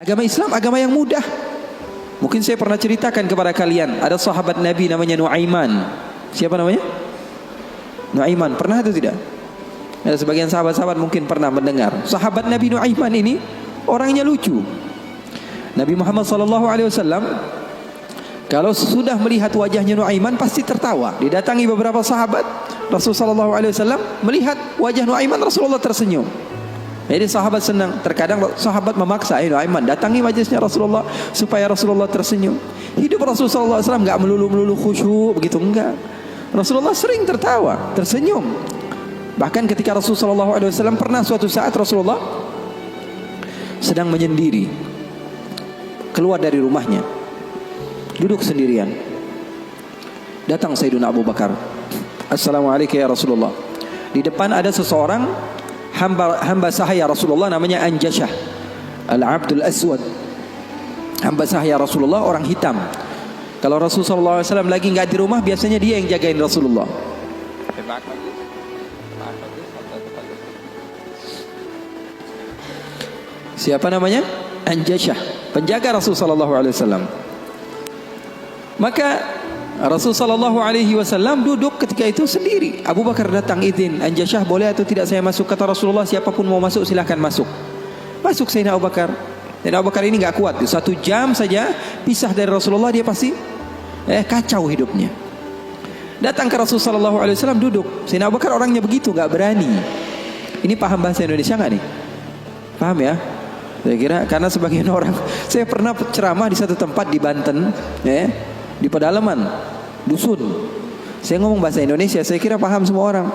Agama Islam agama yang mudah. Mungkin saya pernah ceritakan kepada kalian, ada sahabat Nabi namanya Nuaiman. Siapa namanya? Nuaiman. Pernah atau tidak? Ada sebagian sahabat-sahabat mungkin pernah mendengar. Sahabat Nabi Nuaiman ini orangnya lucu. Nabi Muhammad SAW kalau sudah melihat wajahnya Nuaiman pasti tertawa. Didatangi beberapa sahabat, Rasulullah SAW melihat wajah Nuaiman, Rasulullah tersenyum. Jadi sahabat senang. Terkadang sahabat memaksa, Nuaiman datangi majlisnya Rasulullah supaya Rasulullah tersenyum. Hidup Rasulullah SAW enggak melulu khusyuk begitu, enggak. Rasulullah sering tertawa, tersenyum. Bahkan ketika Rasulullah SAW pernah suatu saat Rasulullah sedang menyendiri, keluar dari rumahnya, duduk sendirian. Datang Sayyidina Abu Bakar. Assalamualaikum ya Rasulullah. Di depan ada seseorang hamba sahaya Rasulullah namanya Anjashah Al-Abdul Aswad. Hamba sahaya Rasulullah, orang hitam. Kalau Rasulullah SAW lagi nggak di rumah, biasanya dia yang jagain Rasulullah. Siapa namanya? Anjashah, penjaga Rasulullah SAW. Maka Rasulullah SAW duduk ketika itu sendiri. Abu Bakar datang, izin, Anjashah boleh atau tidak saya masuk? Kata Rasulullah, siapapun mau masuk silahkan masuk. Masuk Sayyidina Abu Bakar. Dan Abu Bakar ini gak kuat, 1 jam saja pisah dari Rasulullah dia pasti kacau hidupnya. Datang ke Rasulullah SAW duduk. Sayyidina Abu Bakar orangnya begitu, gak berani. Ini paham bahasa Indonesia gak nih? Paham ya? Saya kira karena sebagian orang, saya pernah ceramah di satu tempat di Banten, di pedalaman dusun. Saya ngomong bahasa Indonesia, saya kira paham semua orang.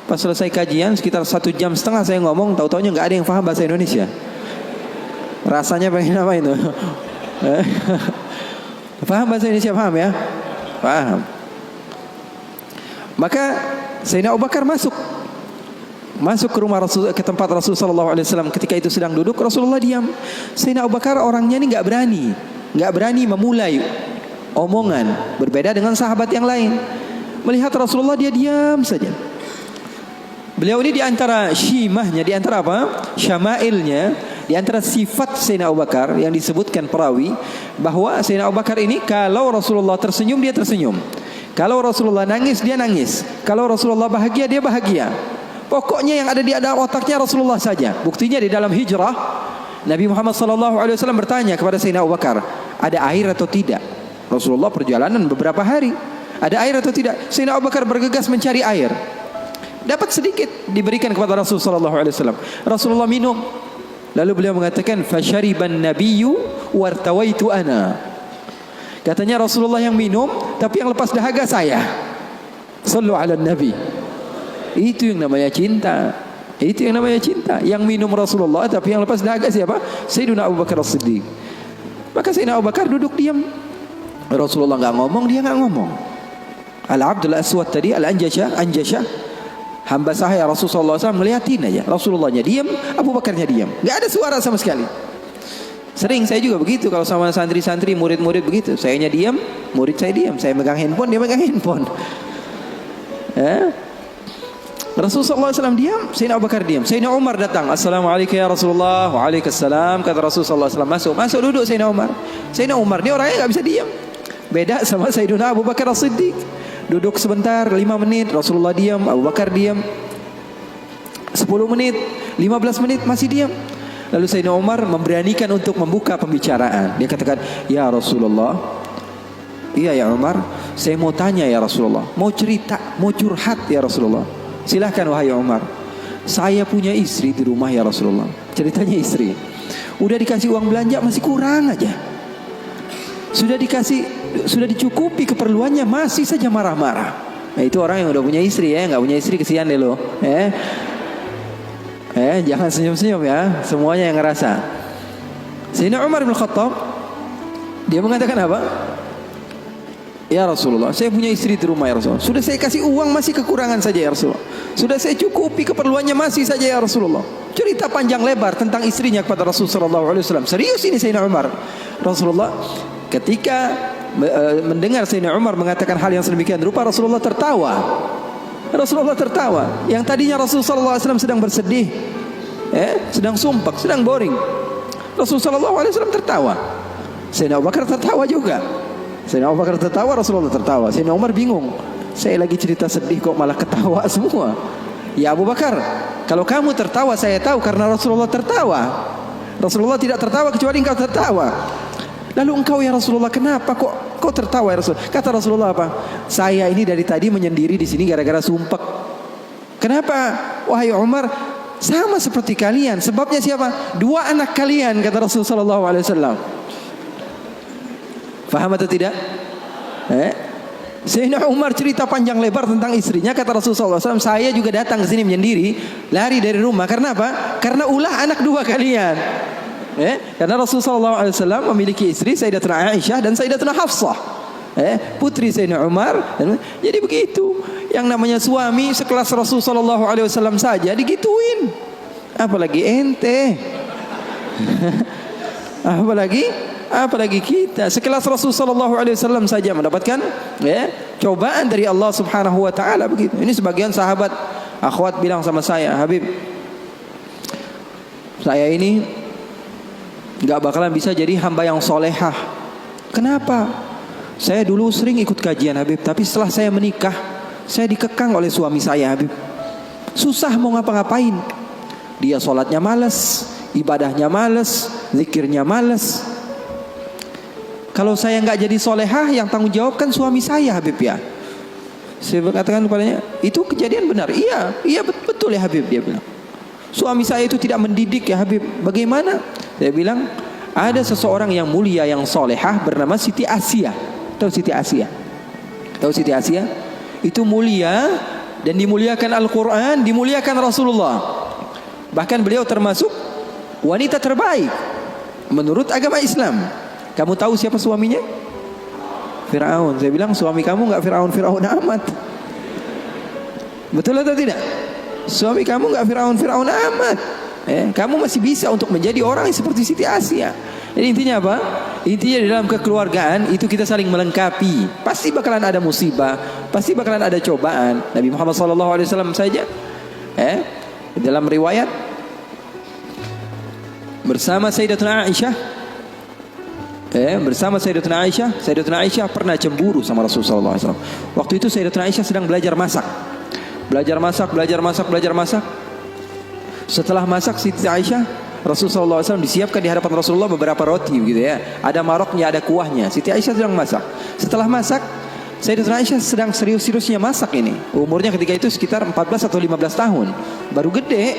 Pas selesai kajian sekitar 1,5 jam saya ngomong, tahu-taunya nggak ada yang paham bahasa Indonesia. Rasanya pengen apa itu? Paham bahasa Indonesia, paham ya? Paham. Maka Sayyidina Abu Bakar masuk ke rumah Rasul, ke tempat Rasulullah SAW. Ketika itu sedang duduk, Rasulullah diam. Sayyidina Abu Bakar orangnya ini nggak berani memulai omongan, berbeda dengan sahabat yang lain. Melihat Rasulullah dia diam saja. Beliau ini di antara syimahnya, di antara apa? Syama'ilnya, di antara sifat Sayyidina Abu Bakar yang disebutkan perawi bahwa Sayyidina Abu Bakar ini kalau Rasulullah tersenyum dia tersenyum. Kalau Rasulullah nangis dia nangis. Kalau Rasulullah bahagia dia bahagia. Pokoknya yang ada di dalam otaknya Rasulullah saja. Buktinya di dalam hijrah Nabi Muhammad SAW bertanya kepada Sayyidina Abu Bakar, ada air atau tidak? Rasulullah perjalanan beberapa hari, ada air atau tidak? Sayyidina Abu Bakar bergegas mencari air. Dapat sedikit, diberikan kepada Rasulullah SAW. Rasulullah minum. Lalu beliau mengatakan, "Fasyariban nabiyyu wartawaitu ana." Katanya Rasulullah yang minum, tapi yang lepas dahaga saya. Sallu ala nabi. Itu yang namanya cinta. Itu yang namanya cinta. Yang minum Rasulullah, tapi yang lepas dahaga siapa? Sayyidina Abu Bakar As-Siddiq. Maka Sayyidina Abu Bakar duduk diam. Rasulullah nggak ngomong, dia nggak ngomong. Al-Abdul Aswad tadi, Anjashah, hamba sahaya Rasulullah SAW, ngeliatin aja. Rasulullahnya diam, Abu Bakarnya diam. Nggak ada suara sama sekali. Sering saya juga begitu kalau sama santri-santri, murid-murid begitu. Sayanya diam, murid saya diam. Saya megang handphone, dia megang handphone. Rasulullah SAW diam, Sayyidina Abu Bakar diam. Sayyidina Umar datang, Assalamualaikum ya Rasulullah. Waalaikumsalam. Kata Rasulullah SAW, masuk duduk Sayyidina Umar. Sayyidina Umar ini orangnya nggak bisa diam. Beda sama Sayyidina Abu Bakar As-Siddiq. Duduk sebentar, 5 menit, Rasulullah diam, Abu Bakar diam. 10 menit, 15 menit masih diam. Lalu Sayyidina Umar memberanikan untuk membuka pembicaraan. Dia katakan, ya Rasulullah, iya ya Umar, saya mau tanya ya Rasulullah, mau cerita, mau curhat ya Rasulullah. Silahkan wahai Umar. Saya punya istri di rumah ya Rasulullah. Ceritanya istri, udah dikasih uang belanja masih kurang aja. Sudah dicukupi keperluannya masih saja marah-marah. Nah, itu orang yang udah punya istri ya. Nggak punya istri kesian deh lo. Jangan senyum-senyum ya. Semuanya yang ngerasa. Sayyidina Umar bin Khattab, dia mengatakan apa? Ya Rasulullah, saya punya istri di rumah ya Rasulullah. Sudah saya kasih uang masih kekurangan saja ya Rasulullah. Sudah saya cukupi keperluannya masih saja ya Rasulullah. Cerita panjang lebar tentang istrinya kepada Rasulullah SAW. Serius ini Sayyidina Umar. Rasulullah ketika mendengar Sayyidina Umar mengatakan hal yang sedemikian rupa, Rasulullah tertawa. Yang tadinya Rasulullah SAW sedang bersedih, sedang sumpah, sedang boring. Rasulullah SAW tertawa. Sayyidina Abu Bakar tertawa juga. Sayyidina Abu Bakar tertawa, Rasulullah tertawa. Sayyidina Umar bingung. Saya lagi cerita sedih kok malah ketawa semua. Ya Abu Bakar, kalau kamu tertawa saya tahu karena Rasulullah tertawa. Rasulullah tidak tertawa kecuali engkau tertawa. Lalu engkau ya Rasulullah kenapa kok tertawa ya Rasul? Kata Rasulullah apa? Saya ini dari tadi menyendiri di sini gara-gara sumpek. Kenapa? Wahai Umar, sama seperti kalian. Sebabnya siapa? Dua anak kalian, kata Rasulullah SAW. Faham atau tidak? Sayyidina Umar cerita panjang lebar tentang istrinya. Kata Rasulullah SAW, saya juga datang ke sini menyendiri, lari dari rumah. Karena apa? Karena ulah anak dua kalian. Karena Rasulullah SAW memiliki istri Sayyidatuna Aisyah dan Sayyidatuna Hafsah, putri Sayyidina Umar. Jadi begitu. Yang namanya suami sekelas Rasulullah SAW saja digituin, apalagi ente. apalagi kita sekelas Rasulullah SAW saja mendapatkan cobaan dari Allah Subhanahu Wa Taala begitu. Ini sebagian sahabat akhwat bilang sama saya, Habib, saya ini nggak bakalan bisa jadi hamba yang solehah. Kenapa? Saya dulu sering ikut kajian Habib, tapi setelah saya menikah saya dikekang oleh suami saya Habib. Susah mau ngapa-ngapain. Dia sholatnya malas, ibadahnya malas, zikirnya malas. Kalau saya nggak jadi solehah, yang tanggung jawab kan suami saya Habib ya. Saya katakan kepadanya, itu kejadian benar. Iya betul ya Habib, dia bilang. Suami saya itu tidak mendidik ya Habib. Bagaimana? Saya bilang, ada seseorang yang mulia yang solehah bernama Siti Asia. Tahu Siti Asia? Tahu Siti Asia? Itu mulia dan dimuliakan Al-Quran, dimuliakan Rasulullah. Bahkan beliau termasuk wanita terbaik menurut agama Islam. Kamu tahu siapa suaminya? Fir'aun. Saya bilang, suami kamu nggak Fir'aun amat. Betul atau tidak? Suami kamu nggak Fir'aun amat. Kamu masih bisa untuk menjadi orang yang seperti Siti Asia. Jadi intinya apa? Intinya dalam kekeluargaan itu kita saling melengkapi. Pasti bakalan ada musibah, pasti bakalan ada cobaan. Nabi Muhammad SAW saja, dalam riwayat bersama Sayyidatuna Aisyah, Sayyidatuna Aisyah pernah cemburu sama Rasulullah SAW. Waktu itu Sayyidatuna Aisyah sedang belajar masak. Setelah masak Siti Aisyah, Rasulullah SAW disiapkan di hadapan Rasulullah beberapa roti gitu ya. Ada maroknya, ada kuahnya. Siti Aisyah sedang masak. Setelah masak, Sayyidatuna Aisyah sedang serius-seriusnya masak ini. Umurnya ketika itu sekitar 14 atau 15 tahun. Baru gede,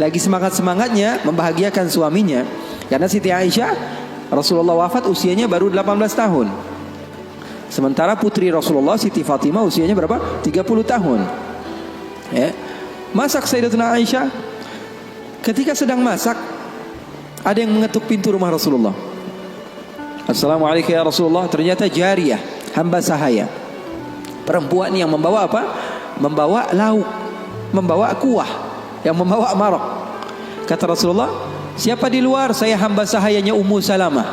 lagi semangat-semangatnya membahagiakan suaminya. Karena Siti Aisyah, Rasulullah wafat usianya baru 18 tahun. Sementara putri Rasulullah Siti Fatimah usianya berapa? 30 tahun. Masak Sayyidatuna Aisyah. Ketika sedang masak, ada yang mengetuk pintu rumah Rasulullah. Assalamualaikum ya Rasulullah. Ternyata jariyah, hamba sahaya, perempuan yang membawa apa? Membawa lauk, membawa kuah, yang membawa marok. Kata Rasulullah, siapa di luar? Saya hamba sahayanya Ummu Salamah.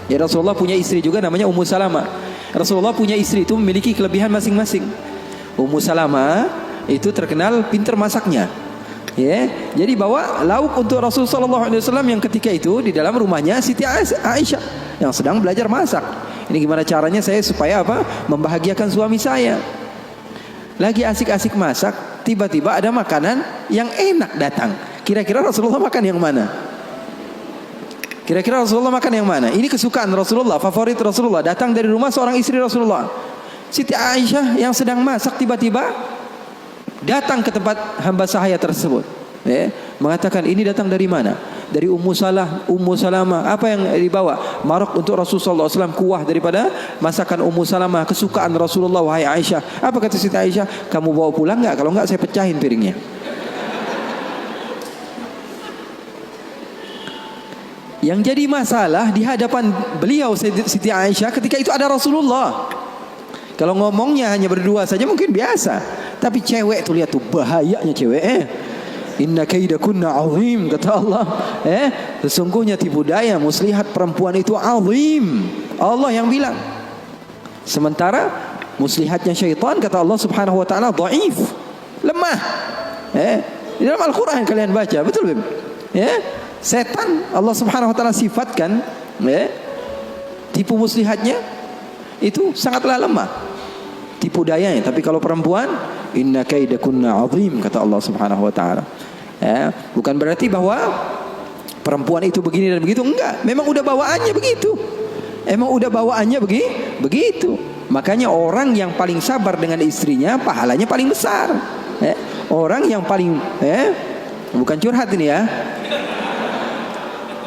Ya Rasulullah punya istri juga namanya Ummu Salamah. Rasulullah punya istri itu memiliki kelebihan masing-masing. Ummu Salamah itu terkenal pintar masaknya. Jadi bawa lauk untuk Rasulullah SAW yang ketika itu di dalam rumahnya Siti Aisyah yang sedang belajar masak. Ini gimana caranya saya supaya apa? Membahagiakan suami saya. Lagi asik-asik masak, tiba-tiba ada makanan yang enak datang. Kira-kira Rasulullah makan yang mana? Kira-kira Rasulullah makan yang mana? Ini kesukaan Rasulullah, favorit Rasulullah. Datang dari rumah seorang istri Rasulullah. Siti Aisyah yang sedang masak tiba-tiba datang ke tempat hamba sahaya tersebut, mengatakan, ini datang dari mana? Dari Ummu Salamah. Apa yang dibawa? Marok untuk Rasulullah SAW, kuah daripada masakan Ummu Salamah, kesukaan Rasulullah. Wahai Aisyah. Apa kata Siti Aisyah? Kamu bawa pulang nggak? Kalau nggak saya pecahin piringnya. Yang jadi masalah di hadapan beliau Siti Aisyah ketika itu ada Rasulullah. Kalau ngomongnya hanya berdua saja mungkin biasa, tapi cewek tuh, lihat tuh bahayanya cewek. Inna kaidakunna azim, kata Allah. Sesungguhnya tipu daya muslihat perempuan itu azim. Allah yang bilang. Sementara muslihatnya syaitan, kata Allah Subhanahu wa taala, dhaif, lemah. Di dalam Al-Qur'an kalian baca, betul Beb? Setan Allah Subhanahu wa taala sifatkan, ya, tipu muslihatnya itu sangatlah lemah, tipu dayanya. Tapi kalau perempuan, inna kaidakunna azim, kata Allah Subhanahu wa taala. Ya, bukan berarti bahwa perempuan itu begini dan begitu, enggak. Memang udah bawaannya begitu. Emang udah bawaannya begitu. Makanya orang yang paling sabar dengan istrinya pahalanya paling besar. Orang yang paling bukan curhat ini ya.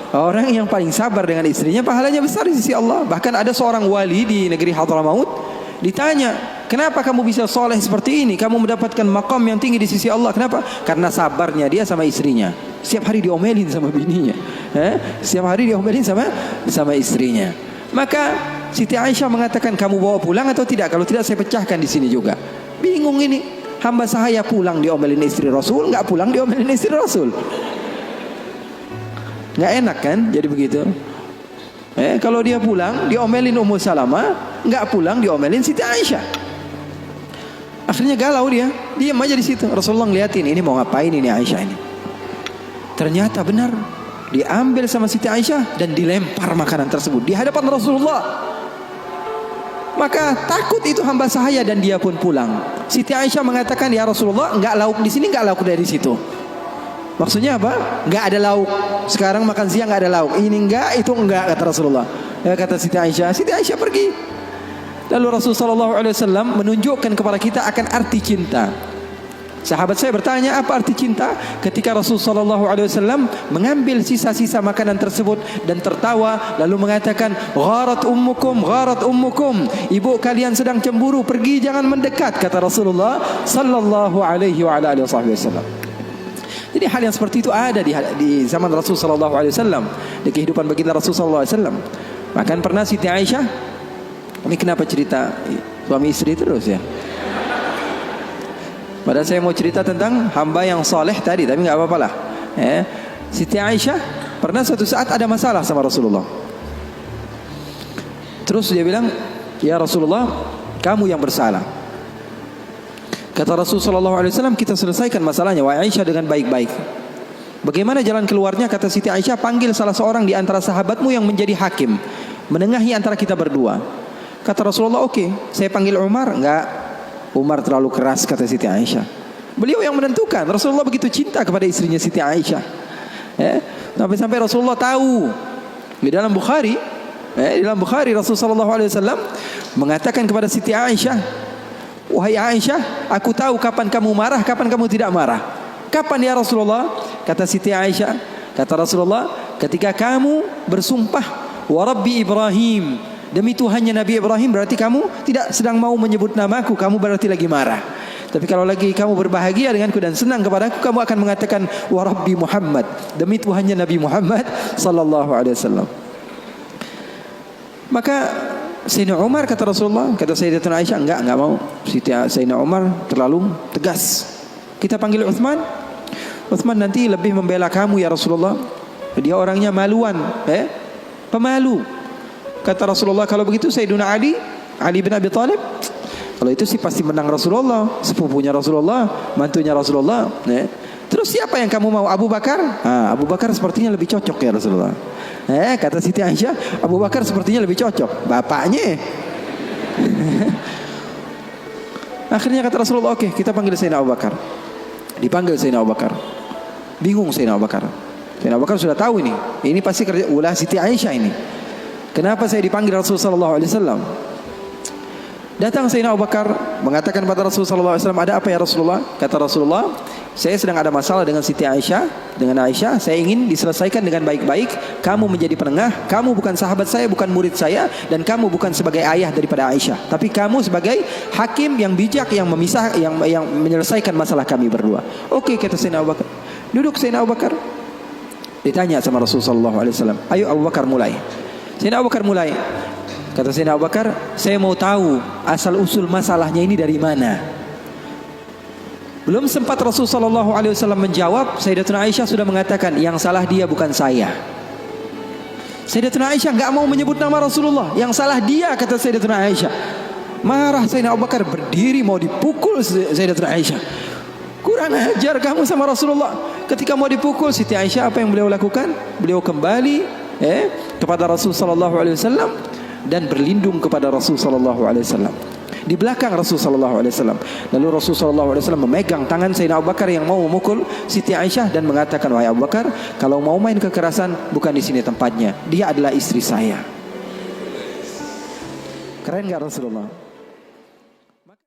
Orang yang paling sabar dengan istrinya pahalanya besar di sisi Allah. Bahkan ada seorang wali di negeri Hadramaut ditanya, kenapa kamu bisa soleh seperti ini? Kamu mendapatkan maqam yang tinggi di sisi Allah. Kenapa? Karena sabarnya dia sama istrinya. Setiap hari diomelin sama bininya, setiap hari diomelin sama istrinya. Maka Siti Aisyah mengatakan, kamu bawa pulang atau tidak? Kalau tidak saya pecahkan di sini juga. Bingung ini, hamba sahaya pulang diomelin istri Rasul, nggak pulang diomelin istri Rasul. Nggak enak kan jadi begitu. Kalau dia pulang diomelin Ummu Salamah, nggak pulang diomelin Siti Aisyah. Akhirnya galau dia, diam aja di situ. Rasulullah ngeliatin, ini mau ngapain ini Aisyah ini. Ternyata benar, diambil sama Siti Aisyah dan dilempar makanan tersebut di hadapan Rasulullah. Maka takut itu hamba sahaya dan dia pun pulang. Siti Aisyah mengatakan, ya Rasulullah, nggak lauk di sini, nggak lauk dari situ. Maksudnya apa? Nggak ada lauk. Sekarang makan siang nggak ada lauk. Ini enggak, itu enggak, kata Rasulullah. Kata Siti Aisyah. Siti Aisyah pergi. Lalu Rasulullah SAW menunjukkan kepada kita akan arti cinta. Sahabat saya bertanya, apa arti cinta? Ketika Rasulullah SAW mengambil sisa-sisa makanan tersebut dan tertawa, lalu mengatakan, gharat ummukum, gharat ummukum. Ibu kalian sedang cemburu, pergi jangan mendekat, kata Rasulullah Sallallahu Alaihi Wasallam. Jadi hal yang seperti itu ada di zaman Rasul sallallahu alaihi wasallam, di kehidupan baginda Rasul sallallahu alaihi wasallam. Bahkan pernah Siti Aisyah, ini kenapa cerita suami istri terus ya? Padahal saya mau cerita tentang hamba yang soleh tadi, tapi nggak apa-apa lah. Siti Aisyah pernah suatu saat ada masalah sama Rasulullah. Terus dia bilang, ya Rasulullah, kamu yang bersalah. Kata Rasulullah SAW, kita selesaikan masalahnya, wahai Aisyah, dengan baik-baik. Bagaimana jalan keluarnya? Kata Siti Aisyah, panggil salah seorang di antara sahabatmu yang menjadi hakim, menengahi antara kita berdua. Kata Rasulullah, oke, saya panggil Umar. Enggak, Umar terlalu keras, kata Siti Aisyah. Beliau yang menentukan. Rasulullah begitu cinta kepada istrinya Siti Aisyah, sampai-sampai Rasulullah tahu. Di dalam Bukhari, Rasulullah SAW mengatakan kepada Siti Aisyah, wahai Aisyah, aku tahu kapan kamu marah, kapan kamu tidak marah. Kapan ya Rasulullah? Kata Siti Aisyah, kata Rasulullah, ketika kamu bersumpah, wa Rabbi Ibrahim, demi Tuhannya Nabi Ibrahim, berarti kamu tidak sedang mau menyebut namaku, kamu berarti lagi marah. Tapi kalau lagi kamu berbahagia denganku dan senang kepadaku, kamu akan mengatakan wa Rabbi Muhammad, demi Tuhannya Nabi Muhammad sallallahu alaihi wasallam. Maka Sayyidina Umar, kata Rasulullah, kata Sayyidatuna Aisyah, enggak mau. Sayyidina Umar terlalu tegas. Kita panggil Uthman. Uthman nanti lebih membela kamu ya Rasulullah. Dia orangnya maluan, pemalu. Kata Rasulullah, kalau begitu Sayyidina Ali bin Abi Thalib, kalau itu sih pasti menang Rasulullah, sepupunya Rasulullah, mantunya Rasulullah. Terus siapa yang kamu mau? Abu Bakar? Abu Bakar sepertinya lebih cocok ya Rasulullah. Kata Siti Aisyah, Abu Bakar sepertinya lebih cocok, bapaknya. Akhirnya kata Rasulullah, oke, kita panggil Sayyidina Abu Bakar. Dipanggil Sayyidina Abu Bakar. Bingung Sayyidina Abu Bakar. Sayyidina Abu Bakar sudah tahu ini pasti kerja ulah Siti Aisyah ini. Kenapa saya dipanggil Rasulullah SAW? Datang Sayyidina Abu Bakar mengatakan kepada Rasulullah SAW, ada apa ya Rasulullah? Kata Rasulullah, saya sedang ada masalah dengan Siti Aisyah, dengan Aisyah. Saya ingin diselesaikan dengan baik-baik. Kamu menjadi penengah. Kamu bukan sahabat saya, bukan murid saya, dan kamu bukan sebagai ayah daripada Aisyah, tapi kamu sebagai hakim yang bijak, yang memisah, yang menyelesaikan masalah kami berdua. Oke, kata Sayyidina Abu Bakar. Duduk Sayyidina Abu Bakar. Ditanya sama Rasulullah SAW, ayo Abu Bakar mulai. Sayyidina Abu Bakar mulai. Kata Sayyidina Abu Bakar, saya mau tahu asal usul masalahnya ini dari mana. Belum sempat Rasulullah SAW menjawab, Sayyidatuna Aisyah sudah mengatakan, yang salah dia bukan saya. Sayyidatuna Aisyah enggak mau menyebut nama Rasulullah, yang salah dia, kata Sayyidatuna Aisyah. Marah Sayyidina Abu Bakar, berdiri mau dipukul Sayyidatuna Aisyah. Kurang ajar kamu sama Rasulullah. Ketika mau dipukul Siti Aisyah, apa yang beliau lakukan? Beliau kembali kepada Rasul sallallahu alaihi wasallam dan berlindung kepada Rasul sallallahu alaihi wasallam. Di belakang Rasul sallallahu alaihi wasallam. Lalu Rasul sallallahu alaihi wasallam memegang tangan Sayyidina Abu Bakar yang mau memukul Siti Aisyah dan mengatakan, "Wahai Abu Bakar, kalau mau main kekerasan bukan di sini tempatnya. Dia adalah istri saya." Keren enggak Rasulullah?